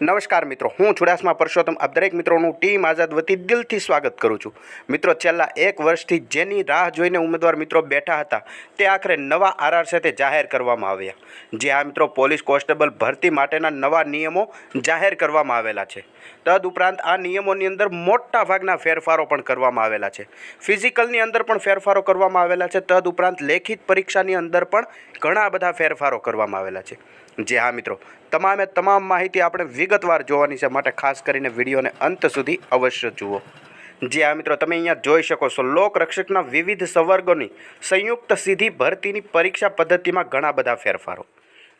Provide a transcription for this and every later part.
નમસ્કાર મિત્રો, હું ચુડાસમા પરસોત્તમ આપ દરેક મિત્રોનું ટીમ આઝાદ વતી દિલથી સ્વાગત કરું છું। મિત્રો, છેલ્લા એક વર્ષથી જેની રાહ જોઈને ઉમેદવાર મિત્રો બેઠા હતા તે આખરે નવા આરઆર સાથે જાહેર કરવામાં આવ્યા। જે આ મિત્રો પોલીસ કોન્સ્ટેબલ ભરતી માટેના નવા નિયમો જાહેર કરવામાં આવેલા છે। તદુપરાંત આ નિયમોની અંદર મોટા ભાગના ફેરફારો પણ કરવામાં આવેલા છે। ફિઝિકલની અંદર પણ ફેરફારો કરવામાં આવેલા છે। તદુપરાંત લેખિત પરીક્ષાની અંદર પણ ઘણા બધા ફેરફારો કરવામાં આવેલા છે। જે હા મિત્રો, તમામ માહિતી આપણે વિગતવાર જોવાની છે, માટે ખાસ કરીને વિડીયોને અંત સુધી અવશ્ય જુઓ। જે આ મિત્રો, તમે અહીંયા જોઈ શકો છો, લોકરક્ષકના વિવિધ સંવર્ગોની સંયુક્ત સીધી ભરતીની પરીક્ષા પદ્ધતિમાં ઘણા બધા ફેરફારો।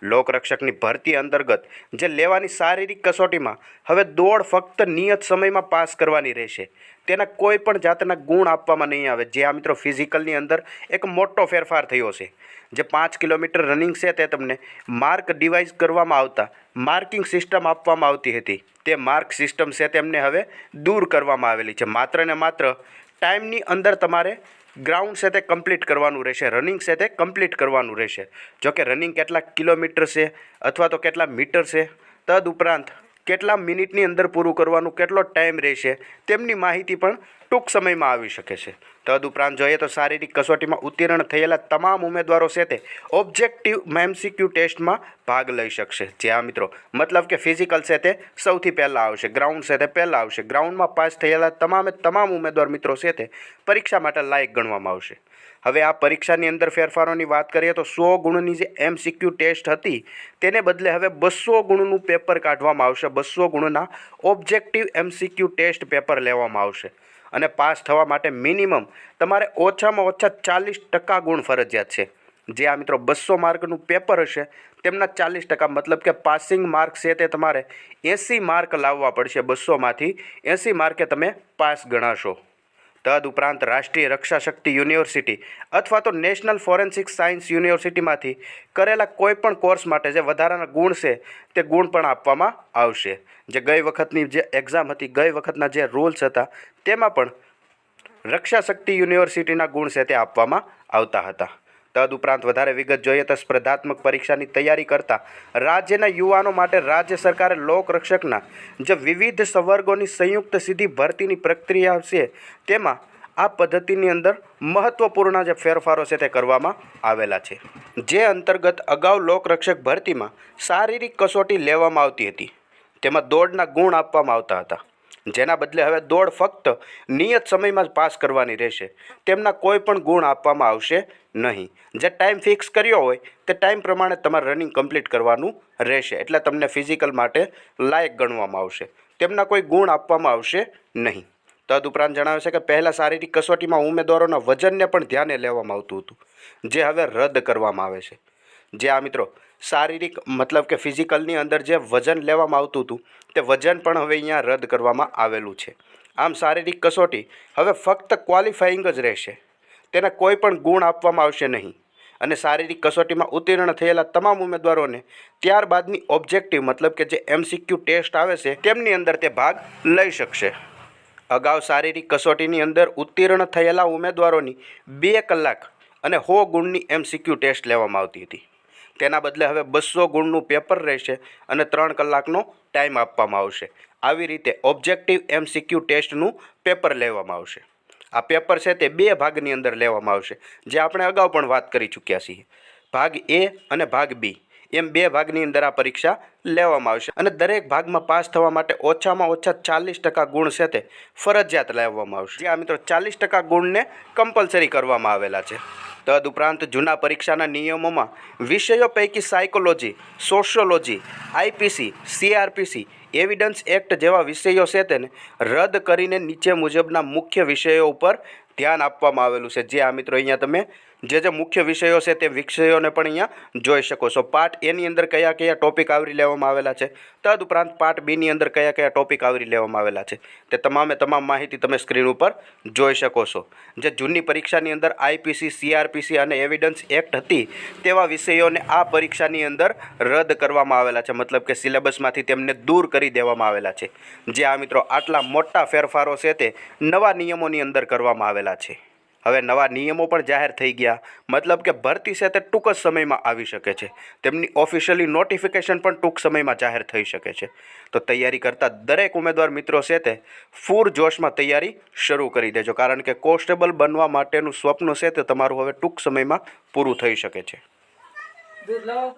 લોકરક્ષકની ભરતી અંતર્ગત જે લેવાની શારીરિક કસોટીમાં હવે દોડ ફક્ત નિયત સમયમાં પાસ કરવાની રહેશે। તેના કોઈ પણ જાતના ગુણ આપવામાં નહીં આવે। જે આ મિત્રો, ફિઝિકલની અંદર એક મોટો ફેરફાર થયો છે। જે 5 કિલોમીટર રનિંગ છે તે તમને માર્ક ડિવાઇસ કરવામાં આવતા માર્કિંગ સિસ્ટમ આપવામાં આવતી હતી, તે માર્ક સિસ્ટમ છે તેમને હવે દૂર કરવામાં આવેલી છે। માત્ર ને માત્ર ટાઈમની અંદર તમારે ગ્રાઉન્ડ છે તે કમ્પ્લીટ કરવાનું રહેશે, રનિંગ છે તે કમ્પ્લીટ કરવાનું રહેશે। જો કે રનિંગ કેટલા કિલોમીટર છે અથવા તો કેટલા મીટર છે, તદુપરાંત કેટલા મિનિટની અંદર પૂરું કરવાનું, કેટલો ટાઈમ રહેશે, તેમની માહિતી પણ ટૂંક સમયમાં આવી શકે છે। તદુપરાંત જોઈએ તો શારીરિક કસોટીમાં ઉત્તીર્ણ થયેલા તમામ ઉમેદવારો છે તે ઓબ્જેક્ટિવ MCQ ટેસ્ટમાં ભાગ લઈ શકશે। જે આ મિત્રો, મતલબ કે ફિઝિકલ છે તે સૌથી પહેલાં આવશે, ગ્રાઉન્ડ છે તે પહેલાં આવશે। ગ્રાઉન્ડમાં પાસ થયેલા તમામ ઉમેદવાર મિત્રો છે તે પરીક્ષા માટે લાયક ગણવામાં આવશે। હવે આ પરીક્ષાની અંદર ફેરફારોની વાત કરીએ તો 100 ગુણની જે MCQ ટેસ્ટ હતી તેને બદલે હવે 200 ગુણનું પેપર કાઢવામાં આવશે। 200 ગુણના ઓબ્જેક્ટિવ MCQ ટેસ્ટ પેપર લેવામાં આવશે અને પાસ થવા માટે મિનિમમ તમારે ઓછામાં ઓછા 40% ગુણ ફરજિયાત છે। જે આ મિત્રો 200 માર્કનું પેપર હશે તેમના 40%, મતલબ કે પાસિંગ માર્ક છે તે તમારે 80 માર્ક લાવવા પડશે। 200માંથી 80 માર્કે તમે પાસ ગણાશો। તદુપરાંત રાષ્ટ્રીય રક્ષા શક્તિ યુનિવર્સિટી અથવા તો નેશનલ ફોરેન્સિક સાયન્સ યુનિવર્સિટીમાંથી કરેલા કોઈપણ કોર્સ માટે જે વધારાના ગુણ છે તે ગુણ પણ આપવામાં આવશે। જે ગઈ વખતની જે એક્ઝામ હતી, ગઈ વખતના જે રૂલ્સ હતા તેમાં પણ રક્ષા શક્તિ યુનિવર્સિટીના ગુણ છે તે આપવામાં આવતા હતા। તદુપરાંત વધારે વિગત જોઈએ તો સ્પર્ધાત્મક પરીક્ષાની તૈયારી કરતા રાજ્યના યુવાનો માટે રાજ્ય સરકારે લોકરક્ષકના જે વિવિધ સંવર્ગોની સંયુક્ત સીધી ભરતીની પ્રક્રિયા છે તેમાં આ પદ્ધતિની અંદર મહત્ત્વપૂર્ણ જે ફેરફારો છે તે કરવામાં આવેલા છે। જે અંતર્ગત અગાઉ લોકરક્ષક ભરતીમાં શારીરિક કસોટી લેવામાં આવતી હતી, તેમાં દોડના ગુણ આપવામાં આવતા હતા, જેના બદલે હવે દોડ ફક્ત નિયત સમયમાં જ પાસ કરવાની રહેશે। તેમના કોઈ પણ ગુણ આપવામાં આવશે નહીં। જે ટાઈમ ફિક્સ કર્યો હોય તે ટાઈમ પ્રમાણે તમારે રનિંગ કમ્પ્લીટ કરવાનું રહેશે, એટલે તમને ફિઝિકલ માટે લાયક ગણવામાં આવશે। તેમના કોઈ ગુણ આપવામાં આવશે નહીં। તદુપરાંત જણાવે છે કે પહેલાં શારીરિક કસોટીમાં ઉમેદવારોના વજનને પણ ધ્યાને લેવામાં આવતું હતું, જે હવે રદ કરવામાં આવે છે। જે આ મિત્રો, શારીરિક મતલબ કે ફિઝિકલની અંદર જે વજન લેવામાં આવતું હતું તે વજન પણ હવે અહીંયા રદ કરવામાં આવેલું છે। આમ શારીરિક કસોટી હવે ફક્ત ક્વોલિફાઈંગ જ રહેશે, તેને કોઈ પણ ગુણ આપવામાં આવશે નહીં અને શારીરિક કસોટીમાં ઉત્તીર્ણ થયેલા તમામ ઉમેદવારોને ત્યારબાદની ઓબ્જેક્ટિવ મતલબ કે જે MCQ ટેસ્ટ આવે છે તેમની અંદર તે ભાગ લઈ શકશે। અગાઉ શારીરિક કસોટીની અંદર ઉત્તીર્ણ થયેલા ઉમેદવારોની 2 કલાક અને 100 ગુણની MCQ ટેસ્ટ લેવામાં આવતી હતી, તેના બદલે હવે 200 ગુણનું પેપર રહેશે અને 3 કલાકનો ટાઈમ આપવામાં આવશે। આવી રીતે ઓબ્જેક્ટિવ MCQ ટેસ્ટનું પેપર લેવામાં આવશે। આ પેપર છે તે 2 ભાગની અંદર લેવામાં આવશે, જે આપણે અગાઉ પણ વાત કરી ચૂક્યા છીએ। ભાગ A અને ભાગ B એમ 2 ભાગની અંદર આ પરીક્ષા લેવામાં આવશે અને દરેક ભાગમાં પાસ થવા માટે ઓછામાં ઓછા 40% ગુણ છે તે ફરજિયાત લેવામાં આવશે। જે આ મિત્રો 40% ગુણને કમ્પલસરી કરવામાં આવેલા છે। તદુપરાંત જૂના પરીક્ષાના નિયમોમાં વિષયો પૈકી psychology, sociology, IPC, CRPC, evidence act જેવા વિષયો છે તેને રદ કરીને નીચે મુજબના મુખ્ય વિષયો ઉપર ધ્યાન આપવામાં આવેલું છે। જે આ મિત્રો અહીંયા તમે જે મુખ્ય વિષયો છે તે વિષયોને પણ અહીંયા જોઈ શકો છો। પાર્ટ A ની અંદર કયા કયા ટોપિક આવરી લેવામાં આવેલા છે, તદુપરાંત પાર્ટ B ની અંદર કયા કયા ટોપિક આવરી લેવામાં આવેલા છે, તે તમામ માહિતી તમે સ્ક્રીન ઉપર જોઈ શકો છો। જે જૂની પરીક્ષાની અંદર IPC, CRPC અને એવિડન્સ એક્ટ હતી તેવા વિષયોને આ પરીક્ષાની અંદર રદ કરવામાં આવેલા છે, મતલબ કે સિલેબસમાંથી તેમને દૂર કરી દેવામાં આવેલા છે। જે આ મિત્રો આટલા મોટા ફેરફારો છે તે નવા નિયમોની અંદર કરવામાં આવેલા છે। હવે નવા નિયમો પણ જાહેર થઈ ગયા, મતલબ કે ભરતી છે તે ટૂંક જ સમયમાં આવી શકે છે. તેમની ઓફિશિયલી નોટિફિકેશન પણ ટૂંક સમયમાં જાહેર થઈ શકે છે. તો તૈયારી કરતા દરેક ઉમેદવાર મિત્રો છે તે પૂરજોશમાં તૈયારી શરૂ કરી દેજો, કારણ કે કોન્સ્ટેબલ બનવા માટેનું સ્વપ્ન છે તે તમારું હવે ટૂંક સમયમાં પૂરું થઈ શકે છે.